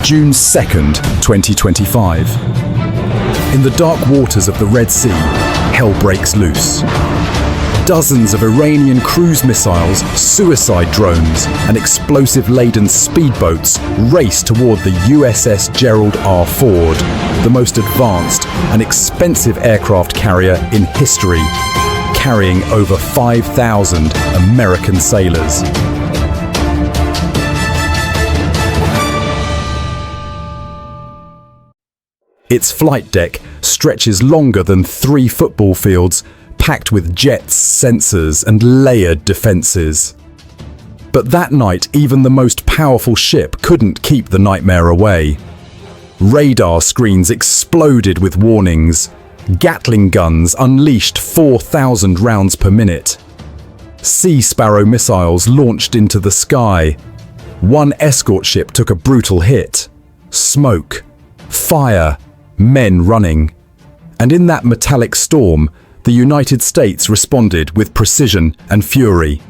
June 2nd, 2025. In the dark waters of the Red Sea, hell breaks loose. Dozens of Iranian cruise missiles, suicide drones, and explosive-laden speedboats race toward the USS Gerald R. Ford, the most advanced and expensive aircraft carrier in history, carrying over 5,000 American sailors. Its flight deck stretches longer than 3 football fields, packed with jets, sensors, and layered defenses. But that night, even the most powerful ship couldn't keep the nightmare away. Radar screens exploded with warnings. Gatling guns unleashed 4,000 rounds per minute. Sea Sparrow missiles launched into the sky. One escort ship took a brutal hit. Smoke, fire, men running. And in that metallic storm, the United States responded with precision and fury.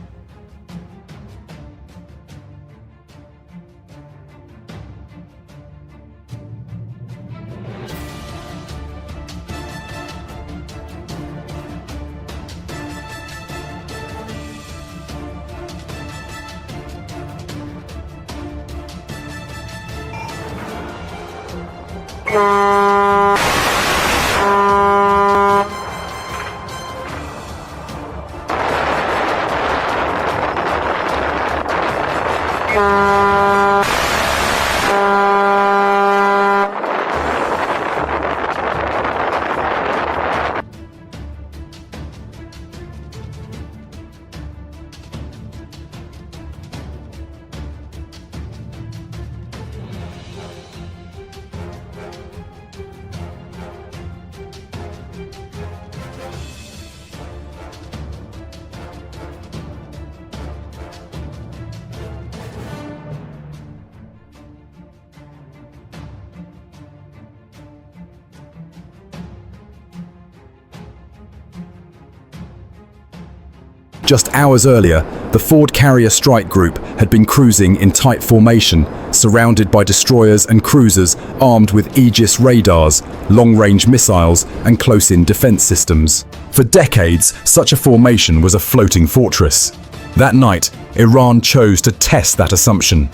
Just hours earlier, the Ford Carrier Strike Group had been cruising in tight formation, surrounded by destroyers and cruisers armed with Aegis radars, long-range missiles, and close-in defense systems. For decades, such a formation was a floating fortress. That night, Iran chose to test that assumption.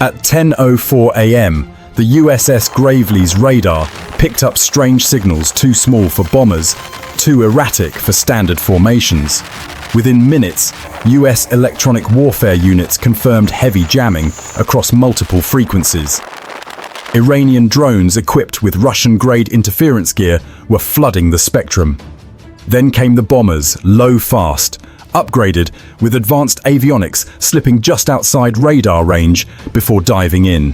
At 10:04 a.m., the USS Gravely's radar picked up strange signals too small for bombers, too erratic for standard formations. Within minutes, US electronic warfare units confirmed heavy jamming across multiple frequencies. Iranian drones equipped with Russian-grade interference gear were flooding the spectrum. Then came the bombers, low fast, upgraded with advanced avionics slipping just outside radar range before diving in.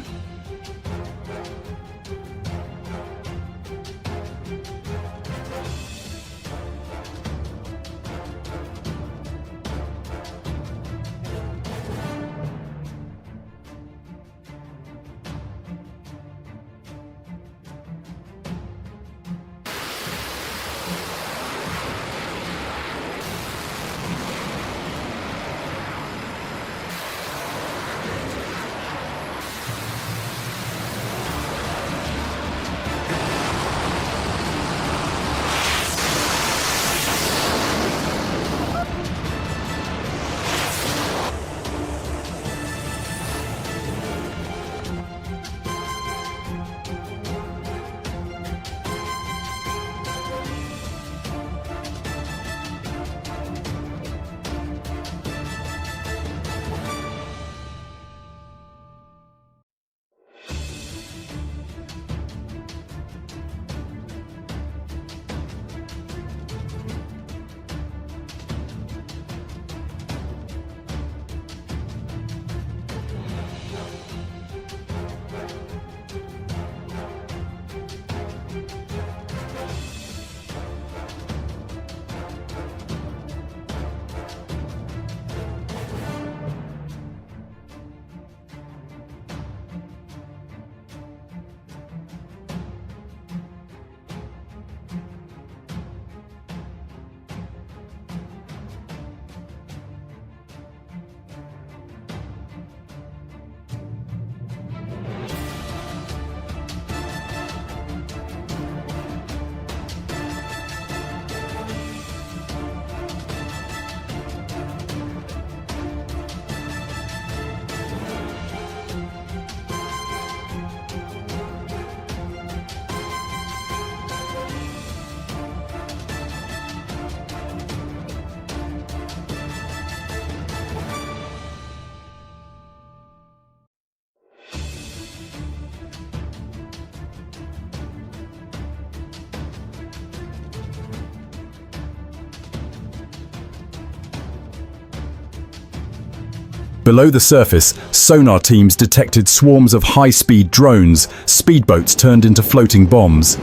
Below the surface, sonar teams detected swarms of high-speed drones, speedboats turned into floating bombs.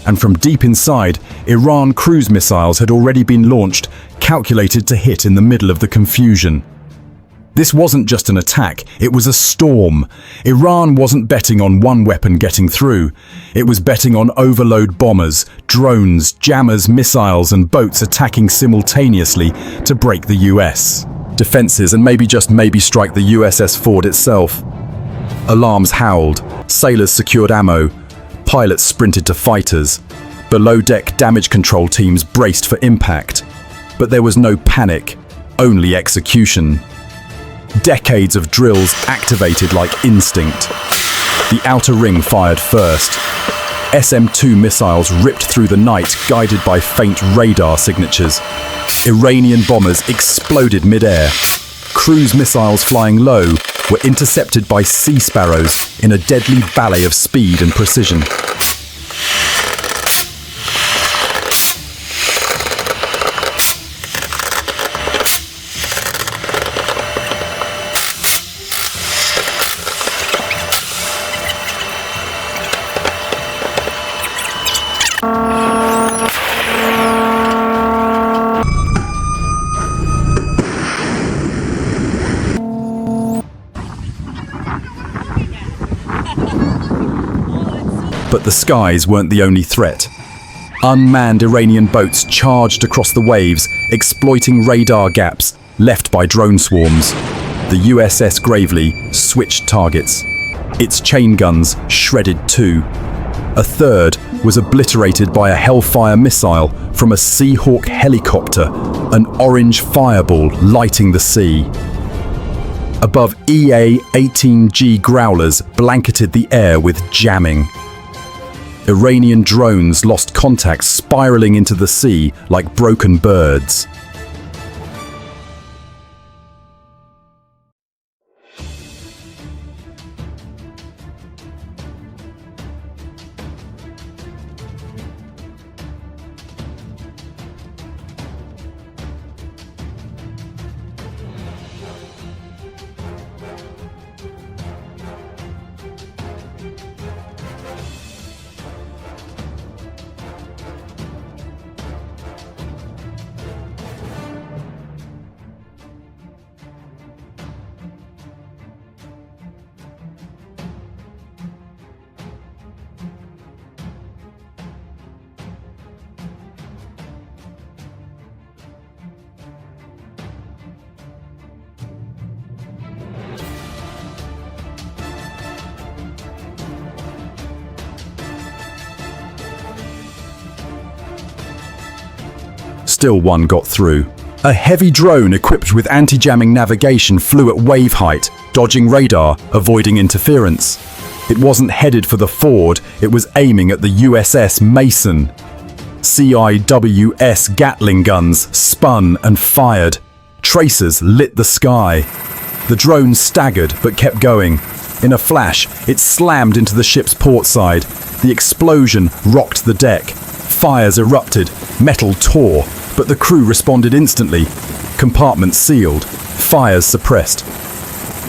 And from deep inside, Iran cruise missiles had already been launched, calculated to hit in the middle of the confusion. This wasn't just an attack, it was a storm. Iran wasn't betting on one weapon getting through. It was betting on overload bombers, drones, jammers, missiles, and boats attacking simultaneously to break the US defenses and maybe strike the USS Ford itself. Alarms howled, sailors secured ammo, pilots sprinted to fighters. Below-deck damage control teams braced for impact. But there was no panic, only execution. Decades of drills activated like instinct. The outer ring fired first. SM-2 missiles ripped through the night, guided by faint radar signatures. Iranian bombers exploded mid-air. Cruise missiles flying low were intercepted by sea sparrows in a deadly ballet of speed and precision. But the skies weren't the only threat. Unmanned Iranian boats charged across the waves, exploiting radar gaps left by drone swarms. The USS Gravely switched targets. Its chain guns shredded too. A third was obliterated by a Hellfire missile from a Seahawk helicopter, an orange fireball lighting the sea. Above EA-18G Growlers blanketed the air with jamming. Iranian drones lost contact, spiraling into the sea like broken birds. Still one got through. A heavy drone equipped with anti-jamming navigation flew at wave height, dodging radar, avoiding interference. It wasn't headed for the Ford, it was aiming at the USS Mason. CIWS Gatling guns spun and fired. Tracers lit the sky. The drone staggered but kept going. In a flash, it slammed into the ship's port side. The explosion rocked the deck. Fires erupted, metal tore, but the crew responded instantly. Compartments sealed, fires suppressed.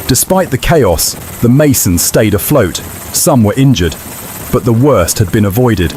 Despite the chaos, the Mason stayed afloat. Some were injured, but the worst had been avoided.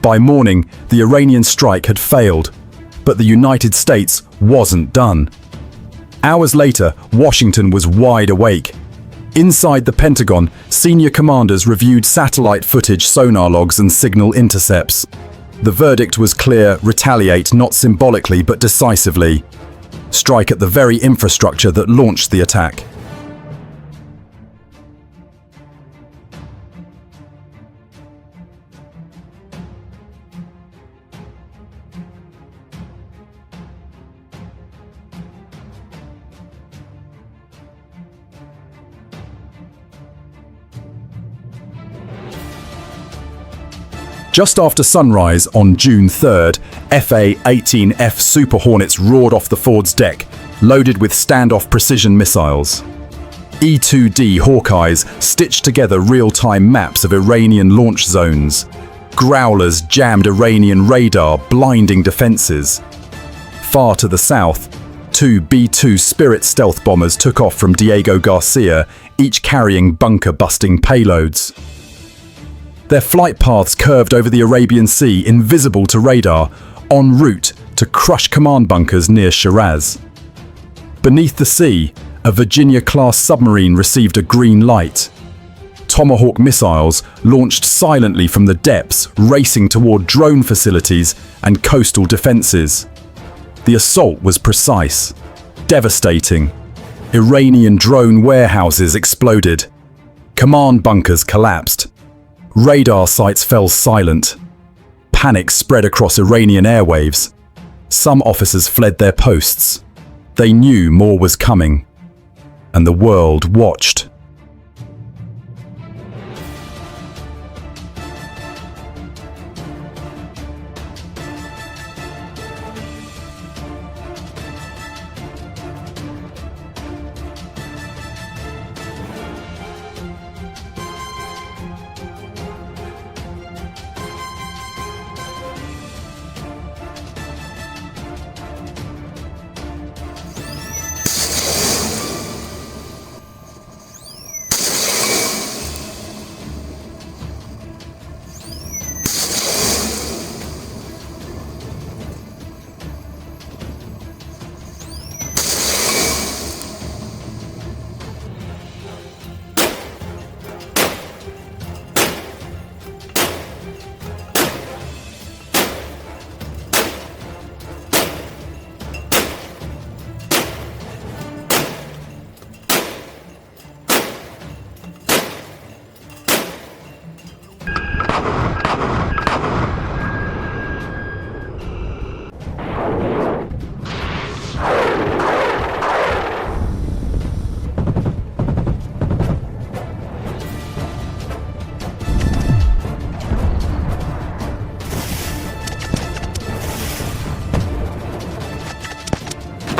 By morning, the Iranian strike had failed, but the United States wasn't done. Hours later, Washington was wide awake. Inside the Pentagon, senior commanders reviewed satellite footage, sonar logs, and signal intercepts. The verdict was clear: retaliate not symbolically but decisively. Strike at the very infrastructure that launched the attack. Just after sunrise on June 3rd, FA-18F Super Hornets roared off the Ford's deck, loaded with standoff precision missiles. E-2D Hawkeyes stitched together real-time maps of Iranian launch zones. Growlers jammed Iranian radar, blinding defenses. Far to the south, two B-2 Spirit stealth bombers took off from Diego Garcia, each carrying bunker-busting payloads. Their flight paths curved over the Arabian Sea, invisible to radar, en route to crush command bunkers near Shiraz. Beneath the sea, a Virginia-class submarine received a green light. Tomahawk missiles launched silently from the depths, racing toward drone facilities and coastal defenses. The assault was precise, devastating. Iranian drone warehouses exploded. Command bunkers collapsed. Radar sites fell silent. Panic spread across Iranian airwaves. Some officers fled their posts. They knew more was coming, and the world watched.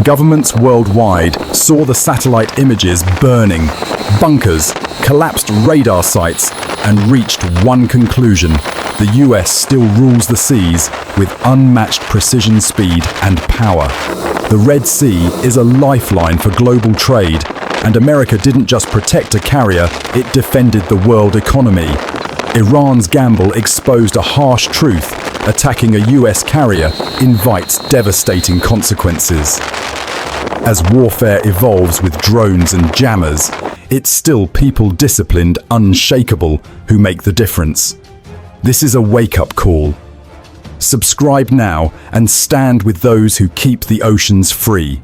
Governments worldwide saw the satellite images burning, bunkers, collapsed radar sites, and reached one conclusion: the US still rules the seas with unmatched precision, speed, and power. The Red Sea is a lifeline for global trade, and America didn't just protect a carrier, it defended the world economy. Iran's gamble exposed a harsh truth: attacking a US carrier invites devastating consequences. As warfare evolves with drones and jammers, it's still people disciplined, unshakable, who make the difference. This is a wake-up call. Subscribe now and stand with those who keep the oceans free.